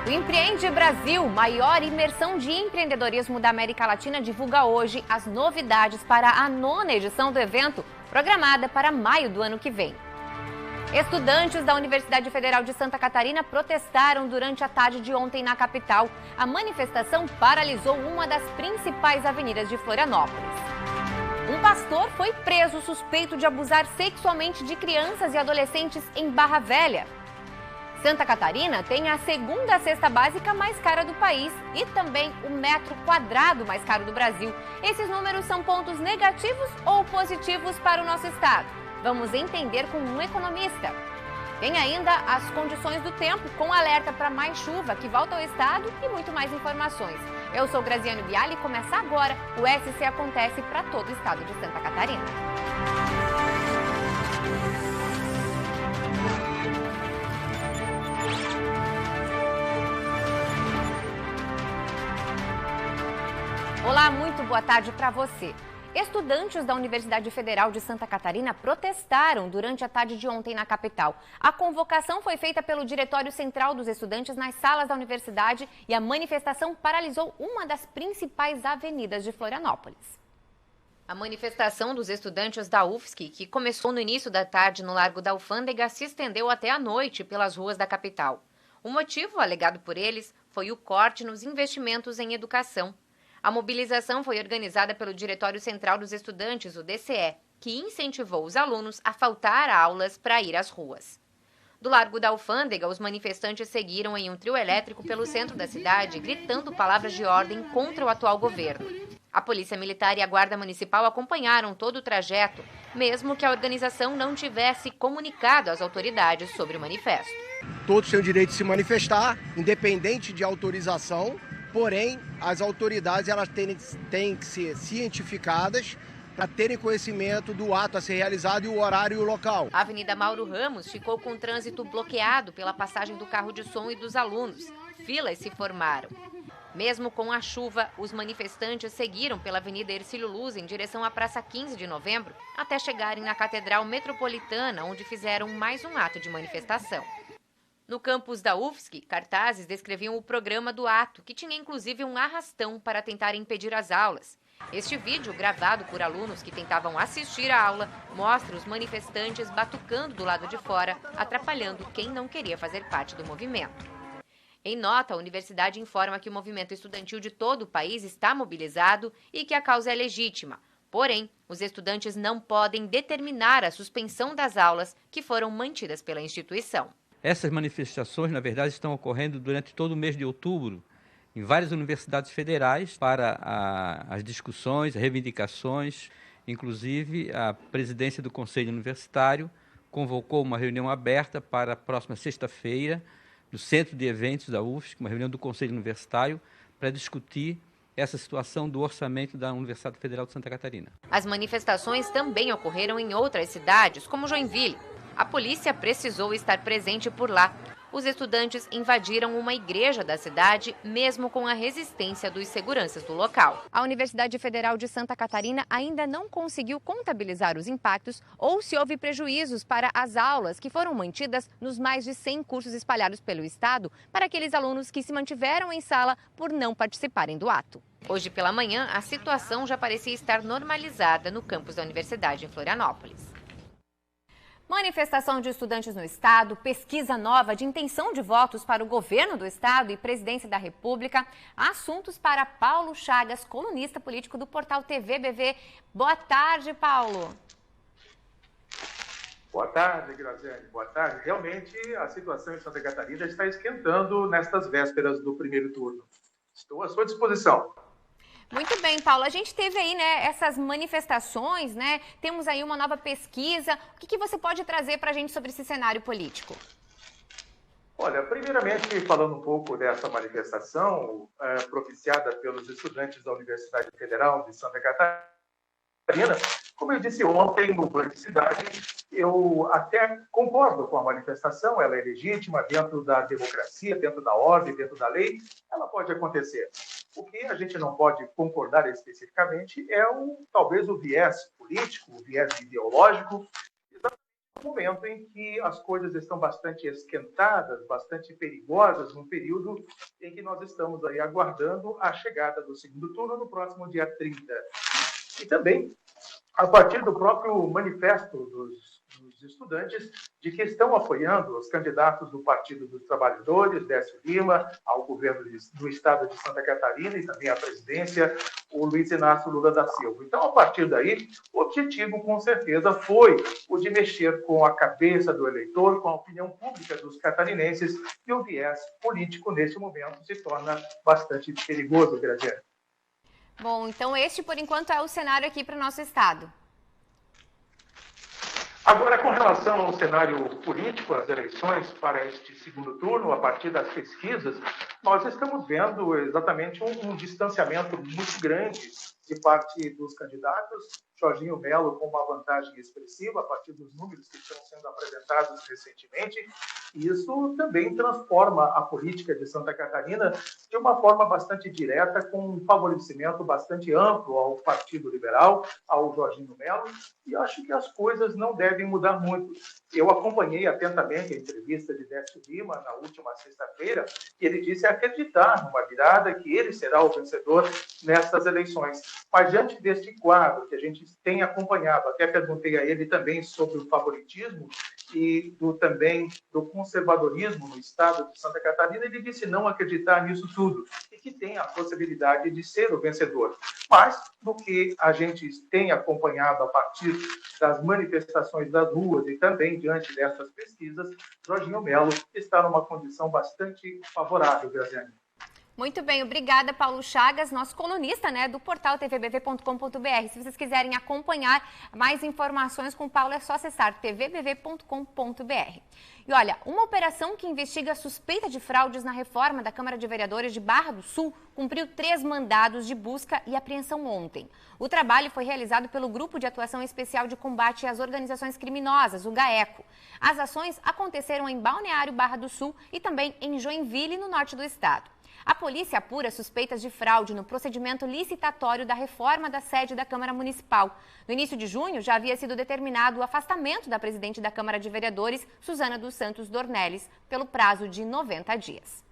O Empreende Brasil, maior imersão de empreendedorismo da América Latina, divulga hoje as novidades para a 9ª edição do evento, programada para maio do ano que vem. Estudantes da Universidade Federal de Santa Catarina protestaram durante a tarde de ontem na capital. A manifestação paralisou uma das principais avenidas de Florianópolis. Um pastor foi preso suspeito de abusar sexualmente de crianças e adolescentes em Barra Velha. Santa Catarina tem a segunda cesta básica mais cara do país e também o metro quadrado mais caro do Brasil. Esses números são pontos negativos ou positivos para o nosso estado? Vamos entender com um economista. Tem ainda as condições do tempo, com alerta para mais chuva que volta ao estado e muito mais informações. Eu sou Graziane Biali e começa agora o SC Acontece para todo o estado de Santa Catarina. Olá, muito boa tarde para você. Estudantes da Universidade Federal de Santa Catarina protestaram durante a tarde de ontem na capital. A convocação foi feita pelo Diretório Central dos Estudantes nas salas da universidade e a manifestação paralisou uma das principais avenidas de Florianópolis. A manifestação dos estudantes da UFSC, que começou no início da tarde no Largo da Alfândega, se estendeu até a noite pelas ruas da capital. O motivo, alegado por eles, foi o corte nos investimentos em educação. A mobilização foi organizada pelo Diretório Central dos Estudantes, o DCE, que incentivou os alunos a faltar a aulas para ir às ruas. Do Largo da Alfândega, os manifestantes seguiram em um trio elétrico pelo centro da cidade, gritando palavras de ordem contra o atual governo. A Polícia Militar e a Guarda Municipal acompanharam todo o trajeto, mesmo que a organização não tivesse comunicado às autoridades sobre o manifesto. Todos têm o direito de se manifestar, independente de autorização. Porém, as autoridades elas têm que ser cientificadas para terem conhecimento do ato a ser realizado e o horário e o local. A Avenida Mauro Ramos ficou com o trânsito bloqueado pela passagem do carro de som e dos alunos. Filas se formaram. Mesmo com a chuva, os manifestantes seguiram pela Avenida Hercílio Luz em direção à Praça 15 de Novembro, até chegarem na Catedral Metropolitana, onde fizeram mais um ato de manifestação. No campus da UFSC, cartazes descreviam o programa do ato, que tinha inclusive um arrastão para tentar impedir as aulas. Este vídeo, gravado por alunos que tentavam assistir à aula, mostra os manifestantes batucando do lado de fora, atrapalhando quem não queria fazer parte do movimento. Em nota, a universidade informa que o movimento estudantil de todo o país está mobilizado e que a causa é legítima. Porém, os estudantes não podem determinar a suspensão das aulas que foram mantidas pela instituição. Essas manifestações, na verdade, estão ocorrendo durante todo o mês de outubro, em várias universidades federais, para as discussões, reivindicações. Inclusive, a presidência do Conselho Universitário convocou uma reunião aberta para a próxima sexta-feira, no Centro de Eventos da UFSC, uma reunião do Conselho Universitário, para discutir essa situação do orçamento da Universidade Federal de Santa Catarina. As manifestações também ocorreram em outras cidades, como Joinville. A polícia precisou estar presente por lá. Os estudantes invadiram uma igreja da cidade, mesmo com a resistência dos seguranças do local. A Universidade Federal de Santa Catarina ainda não conseguiu contabilizar os impactos ou se houve prejuízos para as aulas que foram mantidas nos mais de 100 cursos espalhados pelo estado para aqueles alunos que se mantiveram em sala por não participarem do ato. Hoje pela manhã, a situação já parecia estar normalizada no campus da universidade em Florianópolis. Manifestação de estudantes no estado, pesquisa nova de intenção de votos para o governo do estado e presidência da República. Assuntos para Paulo Chagas, colunista político do portal TV BV. Boa tarde, Paulo. Boa tarde, Graziane. Boa tarde. Realmente, a situação em Santa Catarina está esquentando nestas vésperas do primeiro turno. Estou à sua disposição. Muito bem, Paulo. A gente teve aí, essas manifestações, Temos aí uma nova pesquisa. O que você pode trazer para a gente sobre esse cenário político? Olha, primeiramente, falando um pouco dessa manifestação propiciada pelos estudantes da Universidade Federal de Santa Catarina, como eu disse ontem no Banco de Cidade, eu até concordo com a manifestação, ela é legítima dentro da democracia, dentro da ordem, dentro da lei, ela pode acontecer. O que a gente não pode concordar especificamente é talvez o viés político, o viés ideológico, exatamente momento em que as coisas estão bastante esquentadas, bastante perigosas, num período em que nós estamos aí aguardando a chegada do segundo turno no próximo dia 30. E também, a partir do próprio manifesto dos estudantes, de que estão apoiando os candidatos do Partido dos Trabalhadores, Décio Lima, ao governo do Estado de Santa Catarina e também à presidência, o Luiz Inácio Lula da Silva. Então, a partir daí, o objetivo, com certeza, foi o de mexer com a cabeça do eleitor, com a opinião pública dos catarinenses, e o viés político, neste momento, se torna bastante perigoso, Graziane. Bom, então este, por enquanto, é o cenário aqui para o nosso estado. Agora, com relação ao cenário político, as eleições para este segundo turno, a partir das pesquisas, nós estamos vendo exatamente um distanciamento muito grande de parte dos candidatos. Jorginho Melo com uma vantagem expressiva a partir dos números que estão sendo apresentados recentemente. E isso também transforma a política de Santa Catarina de uma forma bastante direta, com um favorecimento bastante amplo ao Partido Liberal, ao Jorginho Melo, e acho que as coisas não devem mudar muito. Eu acompanhei atentamente a entrevista de Décio Lima na última sexta-feira, e ele disse acreditar numa virada, que ele será o vencedor nestas eleições. Mas diante deste quadro que a gente tem acompanhado, até perguntei a ele também sobre o favoritismo e também do conservadorismo no estado de Santa Catarina, ele disse não acreditar nisso tudo e que tem a possibilidade de ser o vencedor. Mas, do que a gente tem acompanhado a partir das manifestações das ruas e também diante dessas pesquisas, Jorginho Melo está numa condição bastante favorável, Graziane. Muito bem, obrigada, Paulo Chagas, nosso colunista, do portal tvbv.com.br. Se vocês quiserem acompanhar mais informações com o Paulo, é só acessar tvbv.com.br. E olha, uma operação que investiga a suspeita de fraudes na reforma da Câmara de Vereadores de Barra do Sul cumpriu 3 mandados de busca e apreensão ontem. O trabalho foi realizado pelo Grupo de Atuação Especial de Combate às Organizações Criminosas, o GAECO. As ações aconteceram em Balneário, Barra do Sul e também em Joinville, no norte do estado. A polícia apura suspeitas de fraude no procedimento licitatório da reforma da sede da Câmara Municipal. No início de junho, já havia sido determinado o afastamento da presidente da Câmara de Vereadores, Suzana dos Santos Dornelles, pelo prazo de 90 dias.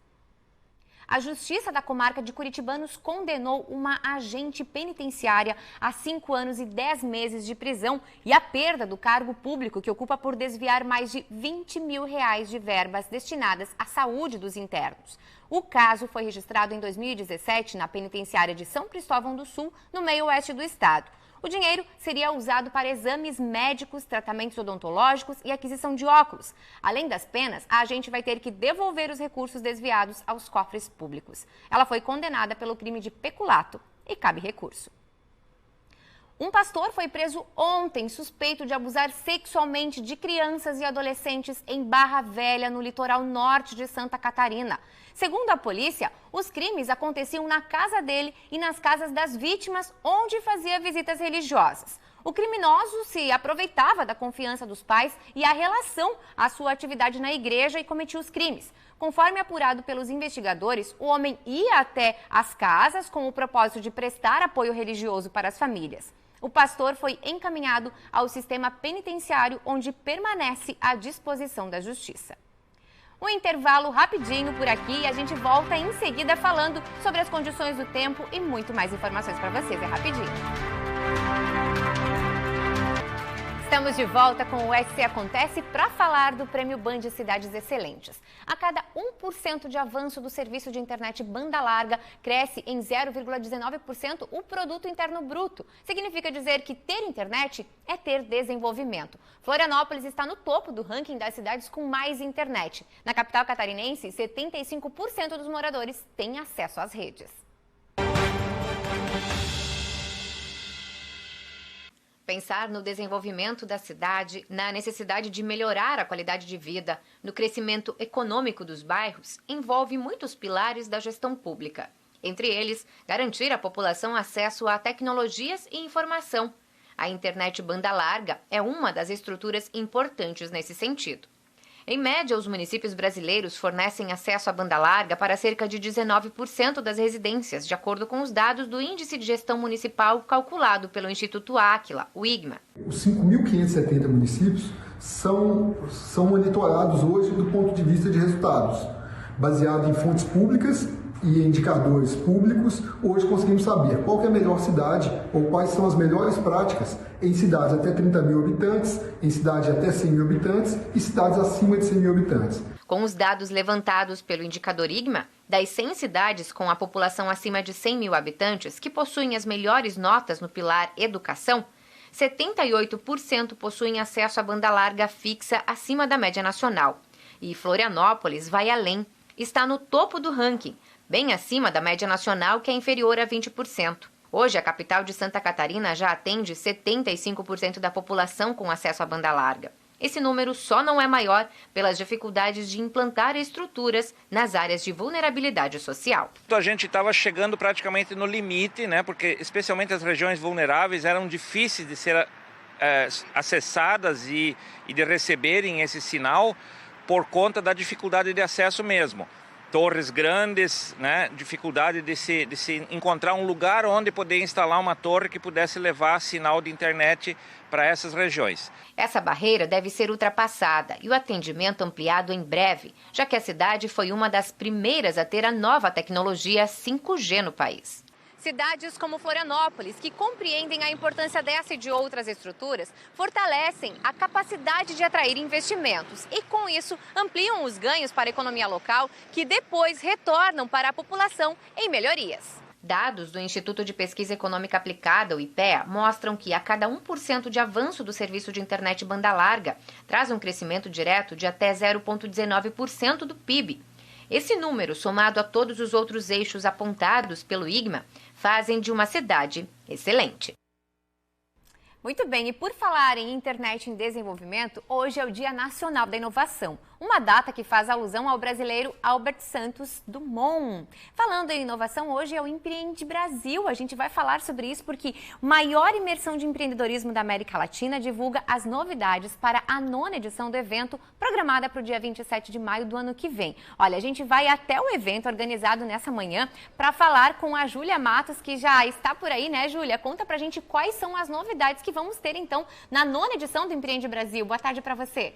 A Justiça da Comarca de Curitibanos condenou uma agente penitenciária a 5 anos e 10 meses de prisão e a perda do cargo público que ocupa por desviar mais de R$20 mil de verbas destinadas à saúde dos internos. O caso foi registrado em 2017 na penitenciária de São Cristóvão do Sul, no meio-oeste do estado. O dinheiro seria usado para exames médicos, tratamentos odontológicos e aquisição de óculos. Além das penas, a agente vai ter que devolver os recursos desviados aos cofres públicos. Ela foi condenada pelo crime de peculato e cabe recurso. Um pastor foi preso ontem, suspeito de abusar sexualmente de crianças e adolescentes em Barra Velha, no litoral norte de Santa Catarina. Segundo a polícia, os crimes aconteciam na casa dele e nas casas das vítimas, onde fazia visitas religiosas. O criminoso se aproveitava da confiança dos pais e a relação à sua atividade na igreja e cometia os crimes. Conforme apurado pelos investigadores, o homem ia até as casas com o propósito de prestar apoio religioso para as famílias. O pastor foi encaminhado ao sistema penitenciário, onde permanece à disposição da Justiça. Um intervalo rapidinho por aqui e a gente volta em seguida falando sobre as condições do tempo e muito mais informações para vocês. É rapidinho. Estamos de volta com o SC Acontece para falar do Prêmio Band Cidades Excelentes. A cada 1% de avanço do serviço de internet banda larga, cresce em 0,19% o produto interno bruto. Significa dizer que ter internet é ter desenvolvimento. Florianópolis está no topo do ranking das cidades com mais internet. Na capital catarinense, 75% dos moradores têm acesso às redes. Pensar no desenvolvimento da cidade, na necessidade de melhorar a qualidade de vida, no crescimento econômico dos bairros, envolve muitos pilares da gestão pública. Entre eles, garantir à população acesso a tecnologias e informação. A internet banda larga é uma das estruturas importantes nesse sentido. Em média, os municípios brasileiros fornecem acesso à banda larga para cerca de 19% das residências, de acordo com os dados do Índice de Gestão Municipal calculado pelo Instituto Áquila, o IGMA. Os 5.570 municípios são monitorados hoje do ponto de vista de resultados. Baseado em fontes públicas e indicadores públicos, hoje conseguimos saber qual que é a melhor cidade ou quais são as melhores práticas em cidades até 30 mil habitantes, em cidades até 100 mil habitantes e cidades acima de 100 mil habitantes. Com os dados levantados pelo indicador IGMA, das 100 cidades com a população acima de 100 mil habitantes que possuem as melhores notas no pilar educação, 78% possuem acesso à banda larga fixa acima da média nacional. E Florianópolis vai além, está no topo do ranking, bem acima da média nacional, que é inferior a 20%. Hoje, a capital de Santa Catarina já atende 75% da população com acesso à banda larga. Esse número só não é maior pelas dificuldades de implantar estruturas nas áreas de vulnerabilidade social. A gente estava chegando praticamente no limite, né? Porque especialmente as regiões vulneráveis eram difíceis de ser acessadas e de receberem esse sinal por conta da dificuldade de acesso mesmo. Torres grandes, né? Dificuldade de se encontrar um lugar onde poder instalar uma torre que pudesse levar sinal de internet para essas regiões. Essa barreira deve ser ultrapassada e o atendimento ampliado em breve, já que a cidade foi uma das primeiras a ter a nova tecnologia 5G no país. Cidades como Florianópolis, que compreendem a importância dessa e de outras estruturas, fortalecem a capacidade de atrair investimentos e, com isso, ampliam os ganhos para a economia local, que depois retornam para a população em melhorias. Dados do Instituto de Pesquisa Econômica Aplicada, o IPEA, mostram que a cada 1% de avanço do serviço de internet banda larga traz um crescimento direto de até 0,19% do PIB. Esse número, somado a todos os outros eixos apontados pelo IGMA, fazem de uma cidade excelente. Muito bem, e por falar em internet em desenvolvimento, hoje é o Dia Nacional da Inovação, uma data que faz alusão ao brasileiro Albert Santos Dumont. Falando em inovação, hoje é o Empreende Brasil. A gente vai falar sobre isso porque a maior imersão de empreendedorismo da América Latina divulga as novidades para a 9ª edição do evento, programada para o dia 27 de maio do ano que vem. Olha, a gente vai até o evento organizado nessa manhã para falar com a Júlia Matos, que já está por aí, né, Júlia? Conta pra gente quais são as novidades que vamos ter, então, na 9ª edição do Empreende Brasil. Boa tarde para você.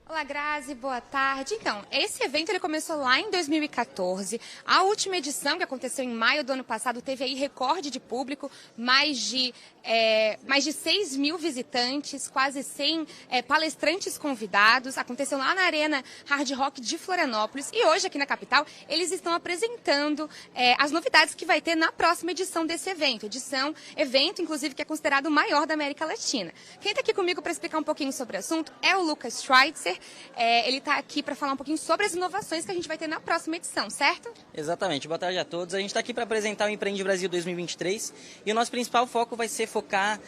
Olá, Grazi, boa tarde. Então, esse evento ele começou lá em 2014. A última edição, que aconteceu em maio do ano passado, teve aí recorde de público, mais de 6 mil visitantes, quase 100 palestrantes convidados. Aconteceu lá na Arena Hard Rock de Florianópolis. E hoje, aqui na capital, eles estão apresentando as novidades que vai ter na próxima edição desse evento. Evento, inclusive, que é considerado o maior da América Latina. Quem está aqui comigo para explicar um pouquinho sobre o assunto é o Lucas Schweitzer. Ele está aqui para falar um pouquinho sobre as inovações que a gente vai ter na próxima edição, certo? Exatamente. Boa tarde a todos. A gente está aqui para apresentar o Empreende Brasil 2023 e o nosso principal foco vai ser focar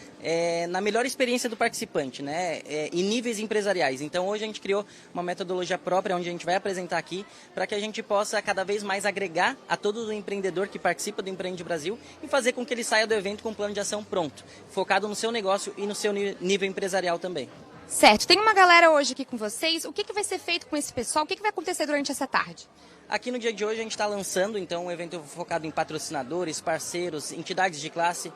na melhor experiência do participante, né? Em níveis empresariais. Então hoje a gente criou uma metodologia própria onde a gente vai apresentar aqui para que a gente possa cada vez mais agregar a todo o empreendedor que participa do Empreende Brasil e fazer com que ele saia do evento com um plano de ação pronto, focado no seu negócio e no seu nível empresarial também. Certo. Tem uma galera hoje aqui com vocês. O que vai ser feito com esse pessoal? O que vai acontecer durante essa tarde? Aqui no dia de hoje a gente está lançando então um evento focado em patrocinadores, parceiros, entidades de classe,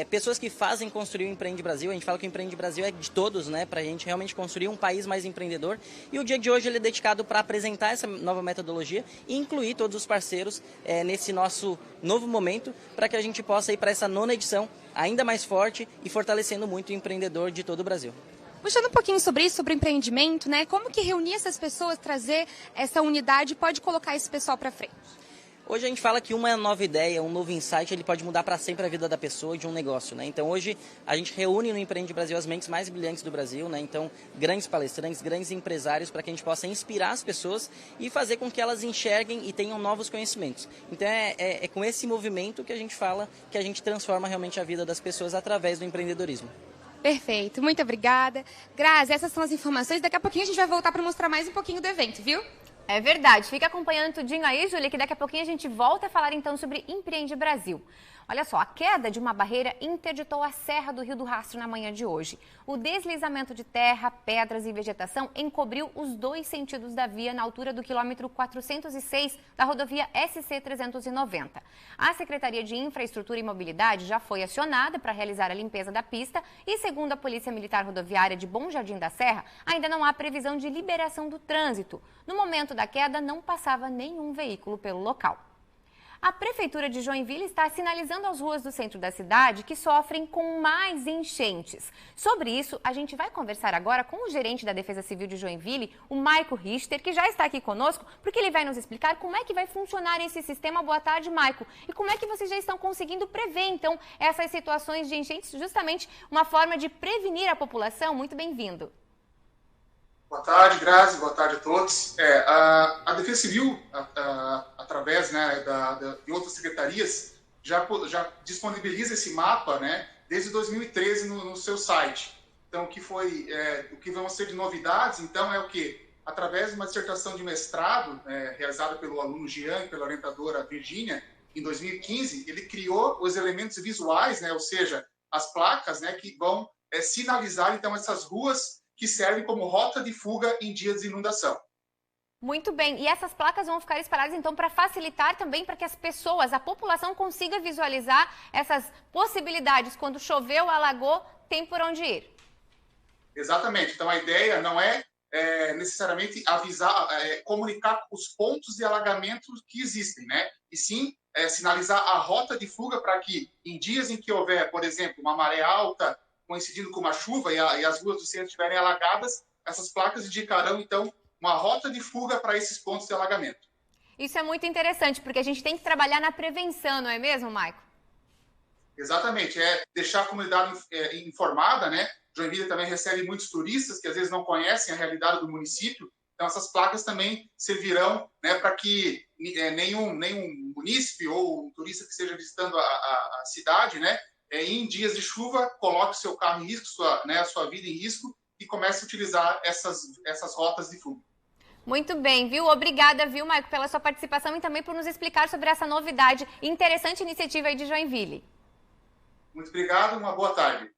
pessoas que fazem construir o Empreende Brasil. A gente fala que o Empreende Brasil é de todos, né, para a gente realmente construir um país mais empreendedor. E o dia de hoje ele é dedicado para apresentar essa nova metodologia e incluir todos os parceiros nesse nosso novo momento para que a gente possa ir para essa 9ª edição ainda mais forte e fortalecendo muito o empreendedor de todo o Brasil. Puxando um pouquinho sobre isso, sobre o empreendimento, né? Como que reunir essas pessoas, trazer essa unidade, pode colocar esse pessoal para frente? Hoje a gente fala que uma nova ideia, um novo insight, ele pode mudar para sempre a vida da pessoa e de um negócio, né? Então hoje a gente reúne no Empreende Brasil as mentes mais brilhantes do Brasil, né? Então grandes palestrantes, grandes empresários para que a gente possa inspirar as pessoas e fazer com que elas enxerguem e tenham novos conhecimentos. Então é com esse movimento que a gente fala que a gente transforma realmente a vida das pessoas através do empreendedorismo. Perfeito, muito obrigada. Grazi, essas são as informações. Daqui a pouquinho a gente vai voltar para mostrar mais um pouquinho do evento, viu? É verdade. Fica acompanhando tudinho aí, Júlia, que daqui a pouquinho a gente volta a falar então sobre Empreende Brasil. Olha só, a queda de uma barreira interditou a Serra do Rio do Rastro na manhã de hoje. O deslizamento de terra, pedras e vegetação encobriu os 2 sentidos da via na altura do quilômetro 406 da rodovia SC-390. A Secretaria de Infraestrutura e Mobilidade já foi acionada para realizar a limpeza da pista e, segundo a Polícia Militar Rodoviária de Bom Jardim da Serra, ainda não há previsão de liberação do trânsito. No momento da queda, não passava nenhum veículo pelo local. A Prefeitura de Joinville está sinalizando as ruas do centro da cidade que sofrem com mais enchentes. Sobre isso, a gente vai conversar agora com o gerente da Defesa Civil de Joinville, o Maico Richter, que já está aqui conosco, porque ele vai nos explicar como é que vai funcionar esse sistema. Boa tarde, Maico. E como é que vocês já estão conseguindo prever, então, essas situações de enchentes, justamente uma forma de prevenir a população? Muito bem-vindo. Boa tarde, Grazi. Boa tarde a todos. A Defesa Civil, através, né, de outras secretarias, já disponibiliza esse mapa, né, desde 2013 no seu site. Então, o que vão ser de novidades, então, é o quê? Através de uma dissertação de mestrado, realizada pelo aluno Jean e pela orientadora Virgínia, em 2015, ele criou os elementos visuais, né, ou seja, as placas, né, que vão sinalizar, então, essas ruas que servem como rota de fuga em dias de inundação. Muito bem. E essas placas vão ficar espalhadas, então, para facilitar também para que as pessoas, a população, consiga visualizar essas possibilidades. Quando choveu, alagou, tem por onde ir. Exatamente. Então, a ideia não é necessariamente avisar, comunicar os pontos de alagamento que existem, né? E sim sinalizar a rota de fuga para que, em dias em que houver, por exemplo, uma maré alta, coincidindo com uma chuva e as ruas do centro estiverem alagadas, essas placas indicarão, então, uma rota de fuga para esses pontos de alagamento. Isso é muito interessante, porque a gente tem que trabalhar na prevenção, não é mesmo, Maico? Exatamente, deixar a comunidade informada, né? Joinville também recebe muitos turistas que às vezes não conhecem a realidade do município, então essas placas também servirão, né, para que nenhum munícipe ou um turista que esteja visitando a cidade, né, em dias de chuva, coloque o seu carro em risco, a sua vida em risco e comece a utilizar essas rotas de fuga. Muito bem, viu? Obrigada, viu, Maico, pela sua participação e também por nos explicar sobre essa novidade e interessante iniciativa aí de Joinville. Muito obrigado, uma boa tarde.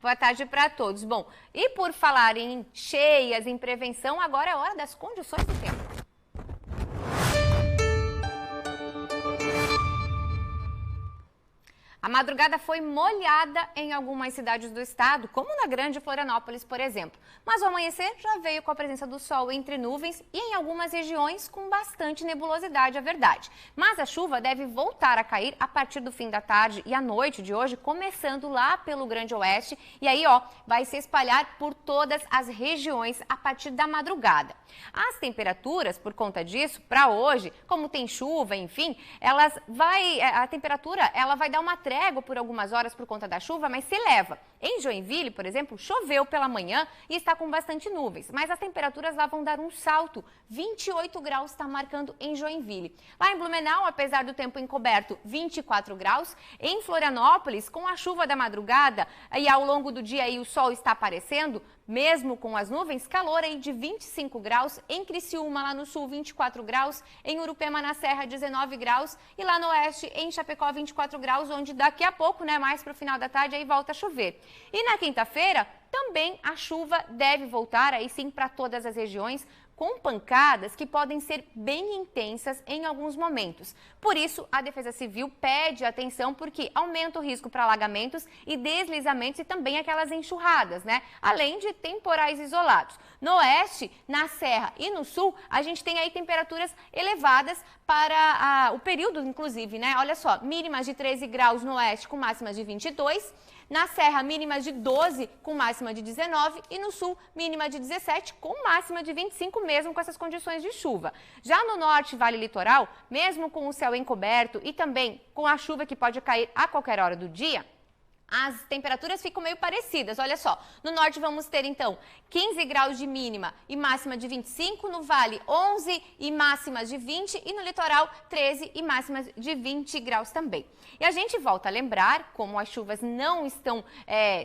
Boa tarde para todos. Bom, e por falar em cheias, em prevenção, agora é hora das condições do tempo. A madrugada foi molhada em algumas cidades do estado, como na Grande Florianópolis, por exemplo. Mas o amanhecer já veio com a presença do sol entre nuvens e em algumas regiões com bastante nebulosidade, é verdade. Mas a chuva deve voltar a cair a partir do fim da tarde e à noite de hoje, começando lá pelo Grande Oeste. E aí, vai se espalhar por todas as regiões a partir da madrugada. As temperaturas, por conta disso, para hoje, como tem chuva, enfim, a temperatura vai dar uma trégua por algumas horas por conta da chuva, mas se eleva. Em Joinville, por exemplo, choveu pela manhã e está com bastante nuvens, mas as temperaturas lá vão dar um salto. 28 graus está marcando em Joinville. Lá em Blumenau, apesar do tempo encoberto, 24 graus. Em Florianópolis, com a chuva da madrugada e ao longo do dia aí o sol está aparecendo, mesmo com as nuvens, calor aí de 25 graus. Em Criciúma, lá no sul, 24 graus. Em Urupema, na Serra, 19 graus. E lá no oeste, em Chapecó, 24 graus, onde daqui a pouco, mais para o final da tarde, aí volta a chover. E na quinta-feira, também a chuva deve voltar, aí sim, para todas as regiões, com pancadas que podem ser bem intensas em alguns momentos. Por isso, a Defesa Civil pede atenção porque aumenta o risco para alagamentos e deslizamentos e também aquelas enxurradas, né? Além de temporais isolados. No oeste, na Serra e no sul, a gente tem aí temperaturas elevadas para o período, inclusive, né? Olha só, mínimas de 13 graus no oeste com máximas de 22. Na Serra, mínimas de 12 com máxima de 19 e no sul, mínima de 17 com máxima de 25 mesmo com essas condições de chuva. Já no norte, Vale Litoral, mesmo com o céu encoberto e também com a chuva que pode cair a qualquer hora do dia, as temperaturas ficam meio parecidas, olha só. No norte vamos ter, então, 15 graus de mínima e máxima de 25, no vale 11 e máximas de 20 e no litoral 13 e máximas de 20 graus também. E a gente volta a lembrar, como as chuvas não estão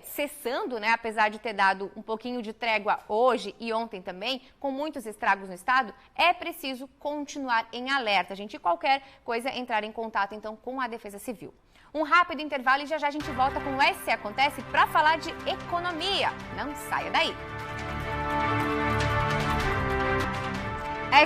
cessando, né, apesar de ter dado um pouquinho de trégua hoje e ontem também, com muitos estragos no estado, é preciso continuar em alerta, gente, e qualquer coisa entrar em contato, então, com a Defesa Civil. Um rápido intervalo e já a gente volta com o SC Acontece para falar de economia. Não saia daí!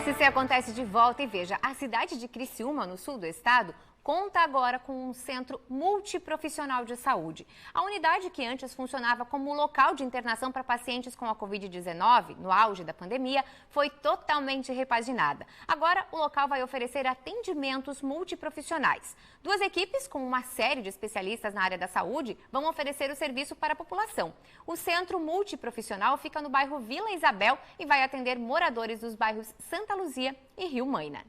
SC Acontece de volta e veja, a cidade de Criciúma, no sul do estado, conta agora com um centro multiprofissional de saúde. A unidade que antes funcionava como local de internação para pacientes com a Covid-19, no auge da pandemia, foi totalmente repaginada. Agora, o local vai oferecer atendimentos multiprofissionais. 2 equipes, com uma série de especialistas na área da saúde, vão oferecer o serviço para a população. O centro multiprofissional fica no bairro Vila Isabel e vai atender moradores dos bairros Santa Luzia e Rio Maina.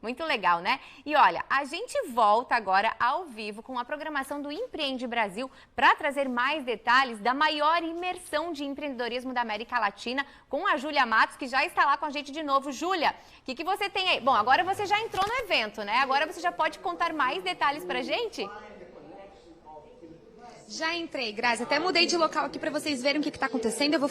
Muito legal, né? E olha, a gente volta agora ao vivo com a programação do Empreende Brasil para trazer mais detalhes da maior imersão de empreendedorismo da América Latina com a Júlia Matos, que já está lá com a gente de novo. Júlia, o que você tem aí? Bom, agora você já entrou no evento, né? Agora você já pode contar mais detalhes para a gente? Já entrei, Grazi. Até mudei de local aqui para vocês verem o que está acontecendo. Vou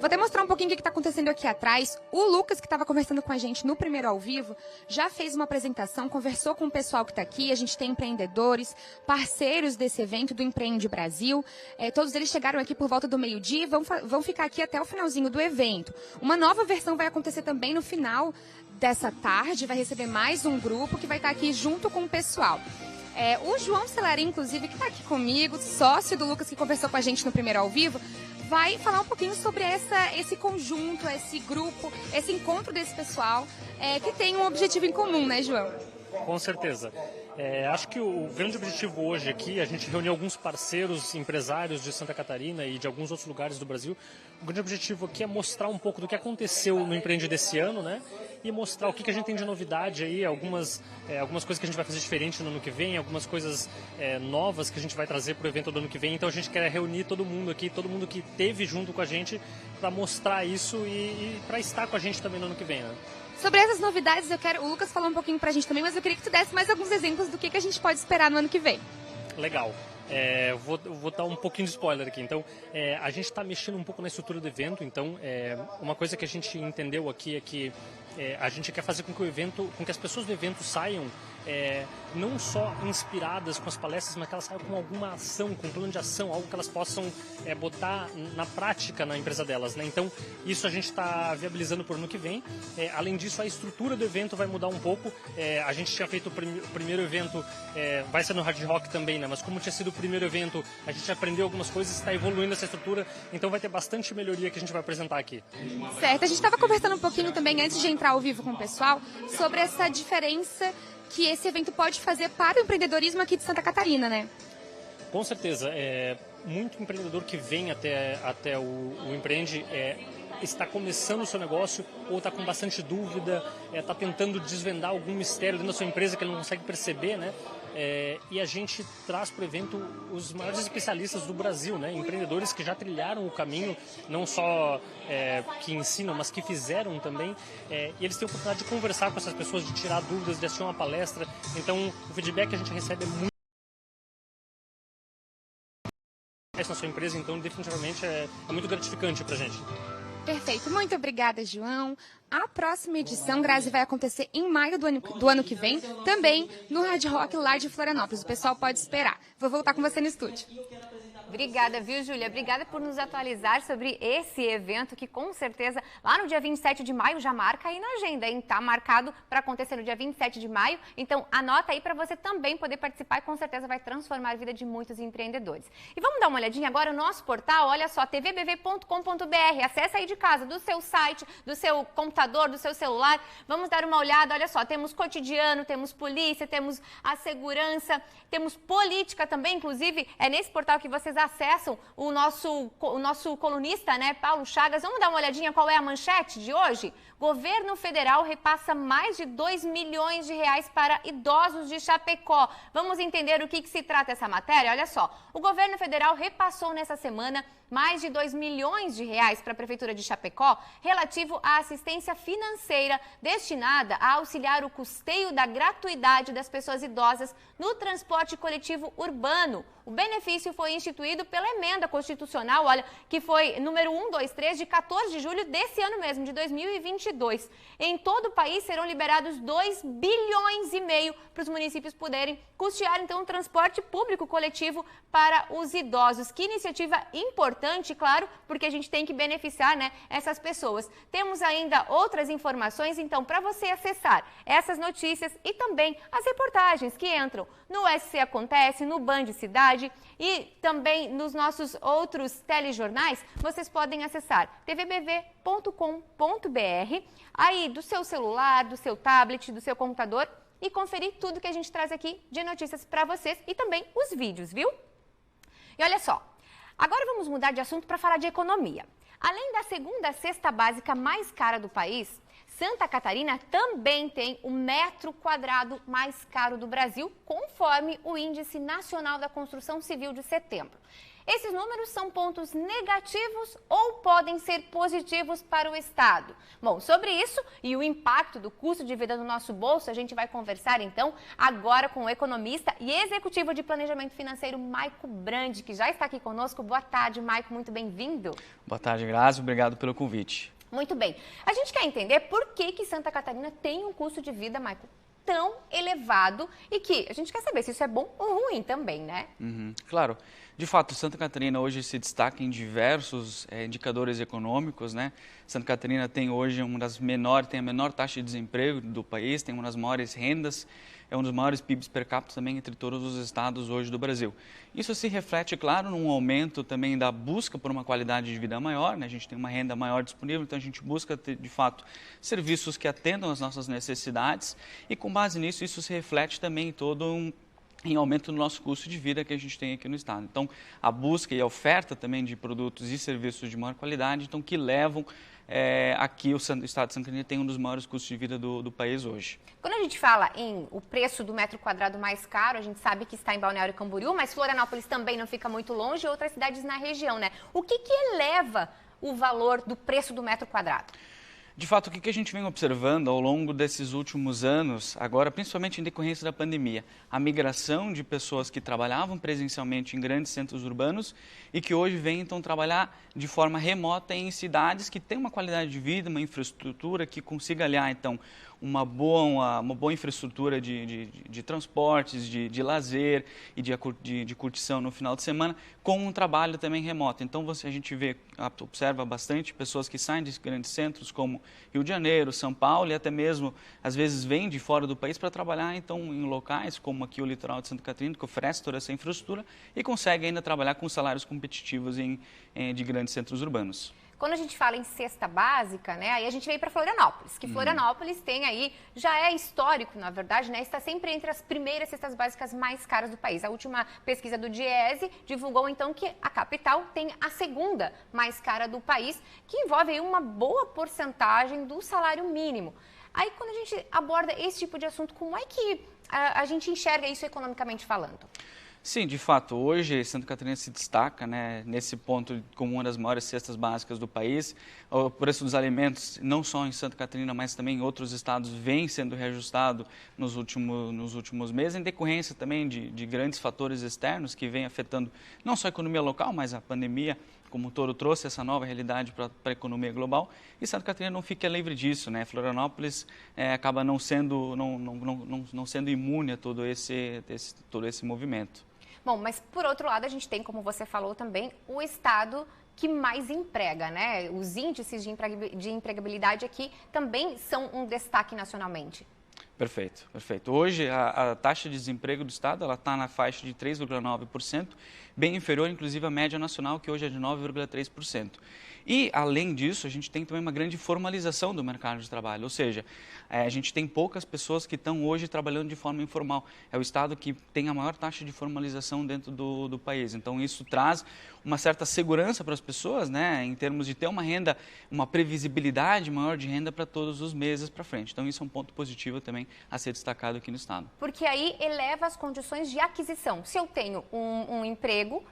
até mostrar um pouquinho o que está acontecendo aqui atrás. O Lucas, que estava conversando com a gente no primeiro ao vivo, já fez uma apresentação, conversou com o pessoal que está aqui. A gente tem empreendedores, parceiros desse evento do Empreende Brasil. Todos eles chegaram aqui por volta do meio-dia e vão ficar aqui até o finalzinho do evento. Uma nova versão vai acontecer também no final dessa tarde. Vai receber mais um grupo que vai estar aqui junto com o pessoal. O João Celarim, inclusive, que está aqui comigo, sócio do Lucas, que conversou com a gente no primeiro ao vivo, vai falar um pouquinho sobre esse conjunto, esse grupo, esse encontro desse pessoal, que tem um objetivo em comum, né, João? Com certeza. Acho que o grande objetivo hoje aqui, a gente reuniu alguns parceiros, empresários de Santa Catarina e de alguns outros lugares do Brasil. O grande objetivo aqui é mostrar um pouco do que aconteceu no Empreende desse ano, né? E mostrar o que a gente tem de novidade aí, algumas coisas que a gente vai fazer diferente no ano que vem, algumas coisas novas que a gente vai trazer para o evento do ano que vem. Então a gente quer reunir todo mundo aqui, todo mundo que esteve junto com a gente para mostrar isso e para estar com a gente também no ano que vem, né? Sobre essas novidades, o Lucas falou um pouquinho pra gente também, mas eu queria que tu desse mais alguns exemplos do que a gente pode esperar no ano que vem. Legal. Vou dar um pouquinho de spoiler aqui. Então, a gente está mexendo um pouco na estrutura do evento. Então, uma coisa que a gente entendeu aqui é que a gente quer fazer com que as pessoas do evento saiam não só inspiradas com as palestras, mas que elas saiam com alguma ação, com um plano de ação, algo que elas possam botar na prática na empresa delas, né? Então, isso a gente está viabilizando por ano que vem. Além disso, a estrutura do evento vai mudar um pouco. A gente tinha feito o primeiro evento, vai ser no Hard Rock também, né? Mas como tinha sido o primeiro evento, a gente aprendeu algumas coisas, está evoluindo essa estrutura, então vai ter bastante melhoria que a gente vai apresentar aqui. Certo, a gente estava conversando um pouquinho também, antes de entrar ao vivo com o pessoal, sobre essa diferença que esse evento pode fazer para o empreendedorismo aqui de Santa Catarina, né? Com certeza. Muito empreendedor que vem até o Empreende está começando o seu negócio ou está com bastante dúvida, está tentando desvendar algum mistério dentro da sua empresa que ele não consegue perceber, né? E a gente traz para o evento os maiores especialistas do Brasil, né? Empreendedores que já trilharam o caminho, não só que ensinam, mas que fizeram também. E eles têm a oportunidade de conversar com essas pessoas, de tirar dúvidas, de assistir uma palestra. Então, o feedback que a gente recebe é muito na sua empresa, então definitivamente é muito gratificante para a gente. Perfeito, muito obrigada, João. A próxima edição, Grazi, vai acontecer em maio do ano que vem, também no Hard Rock lá de Florianópolis. O pessoal pode esperar. Vou voltar com você no estúdio. Obrigada, viu, Júlia? Obrigada por nos atualizar sobre esse evento que, com certeza, lá no dia 27 de maio já marca aí na agenda, hein? Tá marcado para acontecer no dia 27 de maio. Então, anota aí para você também poder participar e, com certeza, vai transformar a vida de muitos empreendedores. E vamos dar uma olhadinha agora no nosso portal, olha só, tvbv.com.br. Acesse aí de casa, do seu site, do seu computador, do seu celular. Vamos dar uma olhada, olha só, temos cotidiano, temos polícia, temos a segurança, temos política também, inclusive, é nesse portal que vocês acessam o nosso colunista, né, Paulo Chagas. Vamos dar uma olhadinha qual é a manchete de hoje? Governo federal repassa mais de 2 milhões de reais para idosos de Chapecó. Vamos entender o que se trata essa matéria? Olha só, o governo federal repassou nessa semana mais de R$2 milhões para a Prefeitura de Chapecó, relativo à assistência financeira destinada a auxiliar o custeio da gratuidade das pessoas idosas no transporte coletivo urbano. O benefício foi instituído pela emenda constitucional, que foi número 123, de 14 de julho desse ano mesmo, de 2022. Em todo o país serão liberados R$2,5 bilhões para os municípios poderem custear, então, o transporte público coletivo para os idosos. Que iniciativa importante, claro, porque a gente tem que beneficiar, né, essas pessoas. Temos ainda outras informações, então, para você acessar essas notícias e também as reportagens que entram no SC Acontece, no Band Cidade e também nos nossos outros telejornais, vocês podem acessar tvbv.com.br, aí do seu celular, do seu tablet, do seu computador, e conferir tudo que a gente traz aqui de notícias para vocês e também os vídeos, viu? E olha só, agora vamos mudar de assunto para falar de economia. Além da segunda cesta básica mais cara do país, Santa Catarina também tem o metro quadrado mais caro do Brasil, conforme o Índice Nacional da Construção Civil de setembro. Esses números são pontos negativos ou podem ser positivos para o Estado? Bom, sobre isso e o impacto do custo de vida no nosso bolso, a gente vai conversar então agora com o economista e executivo de planejamento financeiro, Maico Brandi, que já está aqui conosco. Boa tarde, Maico, muito bem-vindo. Boa tarde, Grazi, obrigado pelo convite. Muito bem. A gente quer entender por que Santa Catarina tem um custo de vida, Maico, tão elevado e que a gente quer saber se isso é bom ou ruim também, né? Claro. De fato, Santa Catarina hoje se destaca em diversos indicadores econômicos, né? Santa Catarina tem hoje tem a menor taxa de desemprego do país, tem uma das maiores rendas, é um dos maiores PIBs per capita também entre todos os estados hoje do Brasil. Isso se reflete, claro, num aumento também da busca por uma qualidade de vida maior, né? A gente tem uma renda maior disponível, então a gente busca ter, de fato, serviços que atendam às nossas necessidades e com base nisso, isso se reflete também em aumento do nosso custo de vida que a gente tem aqui no estado. Então, a busca e a oferta também de produtos e serviços de maior qualidade, então, que levam aqui o estado de Santa Catarina tem um dos maiores custos de vida do país hoje. Quando a gente fala em o preço do metro quadrado mais caro, a gente sabe que está em Balneário Camboriú, mas Florianópolis também não fica muito longe e outras cidades na região, né? O que eleva o valor do preço do metro quadrado? De fato, o que a gente vem observando ao longo desses últimos anos, agora principalmente em decorrência da pandemia, a migração de pessoas que trabalhavam presencialmente em grandes centros urbanos e que hoje vêm então trabalhar de forma remota em cidades que têm uma qualidade de vida, uma infraestrutura que consiga aliar então uma boa infraestrutura de transportes, de lazer e de curtição no final de semana, com um trabalho também remoto. Então a gente observa bastante pessoas que saem de grandes centros como Rio de Janeiro, São Paulo e até mesmo, às vezes, vêm de fora do país para trabalhar então em locais como aqui o litoral de Santa Catarina, que oferece toda essa infraestrutura e consegue ainda trabalhar com salários competitivos de grandes centros urbanos. Quando a gente fala em cesta básica, né, aí a gente veio para Florianópolis, que Florianópolis tem aí, já é histórico, na verdade, né, está sempre entre as primeiras cestas básicas mais caras do país. A última pesquisa do Diese divulgou, então, que a capital tem a segunda mais cara do país, que envolve aí uma boa porcentagem do salário mínimo. Aí, quando a gente aborda esse tipo de assunto, como é que a gente enxerga isso economicamente falando? Sim, de fato, hoje Santa Catarina se destaca, né, nesse ponto como uma das maiores cestas básicas do país. O preço dos alimentos, não só em Santa Catarina, mas também em outros estados, vem sendo reajustado nos últimos meses, em decorrência também de grandes fatores externos que vêm afetando não só a economia local, mas a pandemia como um todo trouxe essa nova realidade para a economia global. E Santa Catarina não fica livre disso, né? Florianópolis acaba não sendo imune a todo esse movimento. Bom, mas por outro lado, a gente tem, como você falou também, o estado que mais emprega, né? Os índices de empregabilidade aqui também são um destaque nacionalmente. Perfeito, perfeito. Hoje, a taxa de desemprego do estado está na faixa de 3,9%, bem inferior, inclusive, à média nacional, que hoje é de 9,3%. E, além disso, a gente tem também uma grande formalização do mercado de trabalho, ou seja, a gente tem poucas pessoas que estão hoje trabalhando de forma informal. É o estado que tem a maior taxa de formalização dentro do país. Então, isso traz uma certa segurança para as pessoas, né, em termos de ter uma renda, uma previsibilidade maior de renda para todos os meses para frente. Então, isso é um ponto positivo também a ser destacado aqui no estado. Porque aí eleva as condições de aquisição. Se eu tenho um emprego,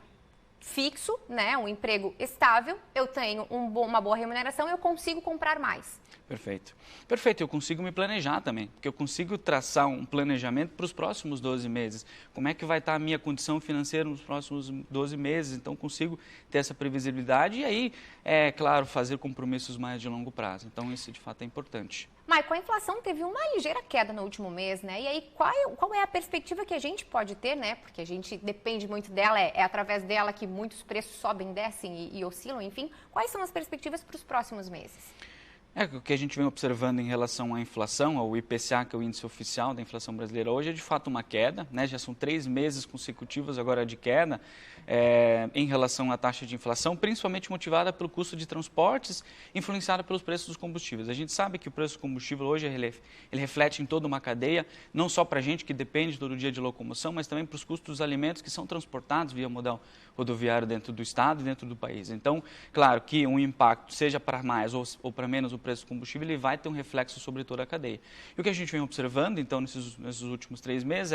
fixo, né, um emprego estável, eu tenho uma boa remuneração, eu consigo comprar mais. Perfeito. Perfeito, eu consigo me planejar também, porque eu consigo traçar um planejamento para os próximos 12 meses. Como é que vai estar a minha condição financeira nos próximos 12 meses? Então, consigo ter essa previsibilidade e aí, é claro, fazer compromissos mais de longo prazo. Então, isso de fato é importante. Maicon, a inflação teve uma ligeira queda no último mês, né? E aí, qual é a perspectiva que a gente pode ter, né? Porque a gente depende muito dela, é através dela que muitos preços sobem, descem e oscilam, enfim. Quais são as perspectivas para os próximos meses? O que a gente vem observando em relação à inflação, ao IPCA, que é o índice oficial da inflação brasileira hoje, é de fato uma queda, né? Já são 3 meses consecutivos agora de queda em relação à taxa de inflação, principalmente motivada pelo custo de transportes, influenciada pelos preços dos combustíveis. A gente sabe que o preço do combustível hoje ele reflete em toda uma cadeia, não só para a gente que depende todo dia de locomoção, mas também para os custos dos alimentos que são transportados via modal rodoviário dentro do estado e dentro do país. Então, claro que um impacto, seja para mais ou para menos o preço do combustível, ele vai ter um reflexo sobre toda a cadeia. E o que a gente vem observando, então, nesses últimos 3 meses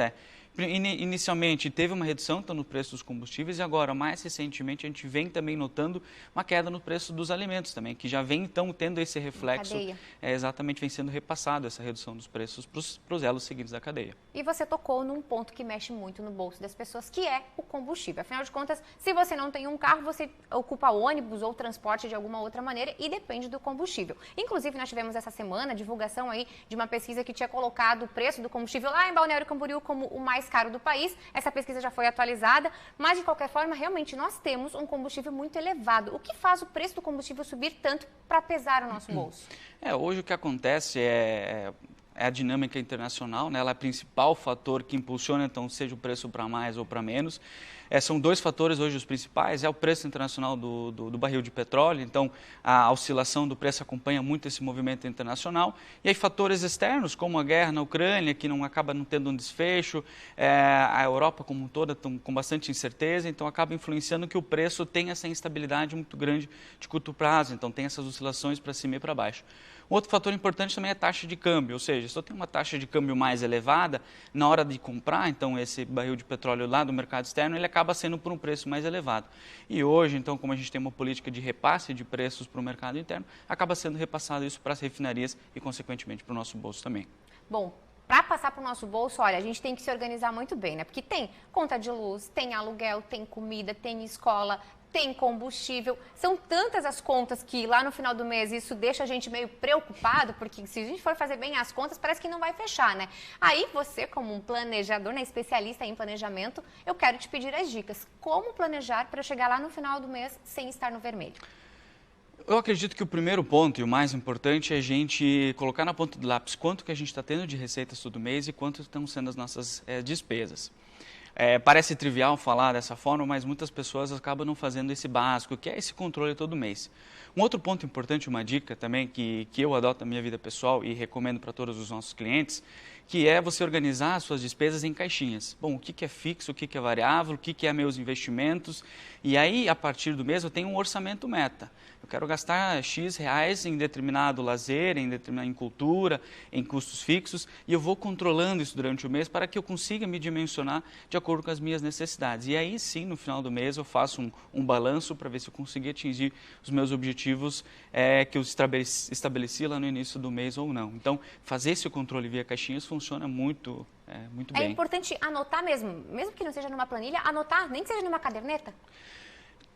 inicialmente teve uma redução no preço dos combustíveis e agora, mais recentemente, a gente vem também notando uma queda no preço dos alimentos também, que já vem, então, tendo esse reflexo, exatamente, vem sendo repassado essa redução dos preços para os elos seguintes da cadeia. E você tocou num ponto que mexe muito no bolso das pessoas, que é o combustível. Afinal de contas, se você não tem um carro, você ocupa ônibus ou transporte de alguma outra maneira e depende do combustível. Inclusive, nós tivemos essa semana a divulgação aí de uma pesquisa que tinha colocado o preço do combustível lá em Balneário Camboriú como o mais caro do país. Essa pesquisa já foi atualizada, mas de qualquer forma, realmente, nós temos um combustível muito elevado. O que faz o preço do combustível subir tanto para pesar o nosso bolso? Hoje o que acontece é a dinâmica internacional, né? Ela é o principal fator que impulsiona, então, seja o preço para mais ou para menos. São 2 fatores hoje os principais, é o preço internacional do barril de petróleo, então a oscilação do preço acompanha muito esse movimento internacional, e aí fatores externos, como a guerra na Ucrânia, que acaba não tendo um desfecho, a Europa como um todo com bastante incerteza, então acaba influenciando que o preço tem essa instabilidade muito grande de curto prazo, então tem essas oscilações para cima e para baixo. Outro fator importante também é a taxa de câmbio, ou seja, se eu tenho uma taxa de câmbio mais elevada, na hora de comprar, então, esse barril de petróleo lá do mercado externo, ele acaba sendo por um preço mais elevado. E hoje, então, como a gente tem uma política de repasse de preços para o mercado interno, acaba sendo repassado isso para as refinarias e, consequentemente, para o nosso bolso também. Bom, para passar para o nosso bolso, olha, a gente tem que se organizar muito bem, né? Porque tem conta de luz, tem aluguel, tem comida, tem escola, tem combustível, são tantas as contas que lá no final do mês isso deixa a gente meio preocupado, porque se a gente for fazer bem as contas, parece que não vai fechar, né? Aí você, como um planejador, né, especialista em planejamento, eu quero te pedir as dicas. Como planejar para chegar lá no final do mês sem estar no vermelho? Eu acredito que o primeiro ponto e o mais importante é a gente colocar na ponta do lápis quanto que a gente está tendo de receitas todo mês e quanto estão sendo as nossas despesas. Parece trivial falar dessa forma, mas muitas pessoas acabam não fazendo esse básico, que é esse controle todo mês. Um outro ponto importante, uma dica também que eu adoto na minha vida pessoal e recomendo para todos os nossos clientes, que é você organizar as suas despesas em caixinhas. Bom, o que é fixo, o que é variável, o que é meus investimentos, e aí, a partir do mês, eu tenho um orçamento meta. Eu quero gastar X reais em determinado lazer, em cultura, em custos fixos, e eu vou controlando isso durante o mês para que eu consiga me dimensionar de acordo com as minhas necessidades. E aí sim, no final do mês, eu faço um balanço para ver se eu consegui atingir os meus objetivos que eu estabeleci lá no início do mês ou não. Então, fazer esse controle via caixinhas funciona muito bem. É importante anotar mesmo que não seja numa planilha, anotar, nem que seja numa caderneta?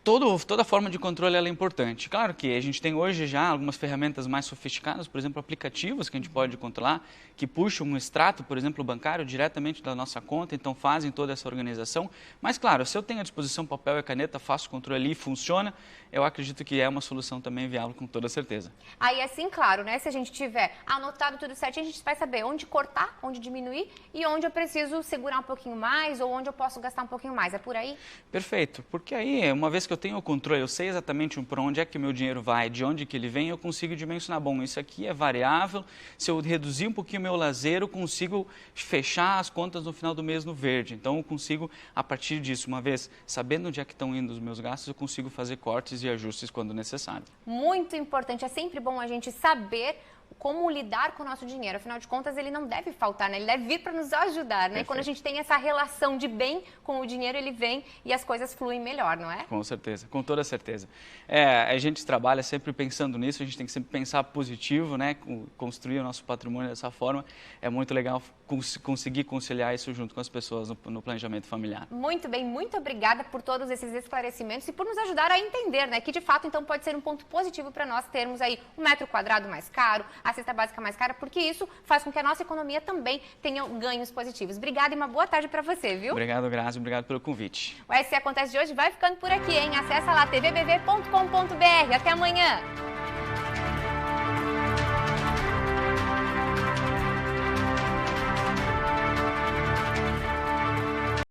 Toda forma de controle ela é importante. Claro que a gente tem hoje já algumas ferramentas mais sofisticadas, por exemplo, aplicativos que a gente pode controlar, que puxam um extrato, por exemplo, bancário, diretamente da nossa conta, então fazem toda essa organização. Mas, claro, se eu tenho à disposição papel e caneta, faço o controle ali e funciona, eu acredito que é uma solução também viável com toda certeza. Aí, assim, claro, né? Se a gente tiver anotado tudo certinho, a gente vai saber onde cortar, onde diminuir e onde eu preciso segurar um pouquinho mais ou onde eu posso gastar um pouquinho mais. É por aí? Perfeito, porque aí, uma vez que eu tenho o controle, eu sei exatamente para onde é que o meu dinheiro vai, de onde que ele vem, eu consigo dimensionar, bom, isso aqui é variável, se eu reduzir um pouquinho o meu lazer, eu consigo fechar as contas no final do mês no verde. Então, eu consigo, a partir disso, uma vez sabendo onde é que estão indo os meus gastos, eu consigo fazer cortes e ajustes quando necessário. Muito importante, é sempre bom a gente saber como lidar com o nosso dinheiro. Afinal de contas, ele não deve faltar, né? Ele deve vir para nos ajudar, né? Quando a gente tem essa relação de bem com o dinheiro, ele vem e as coisas fluem melhor, não é? Com certeza, com toda certeza. A gente trabalha sempre pensando nisso, a gente tem que sempre pensar positivo, né? Construir o nosso patrimônio dessa forma. É muito legal conseguir conciliar isso junto com as pessoas no planejamento familiar. Muito bem, muito obrigada por todos esses esclarecimentos e por nos ajudar a entender, né? Que de fato, então, pode ser um ponto positivo para nós termos aí 1 metro quadrado mais caro, a cesta básica mais cara, porque isso faz com que a nossa economia também tenha ganhos positivos. Obrigada e uma boa tarde para você, viu? Obrigado, Grazi, obrigado pelo convite. O SC Acontece de hoje vai ficando por aqui, hein? Acesse lá tvbv.com.br. Até amanhã!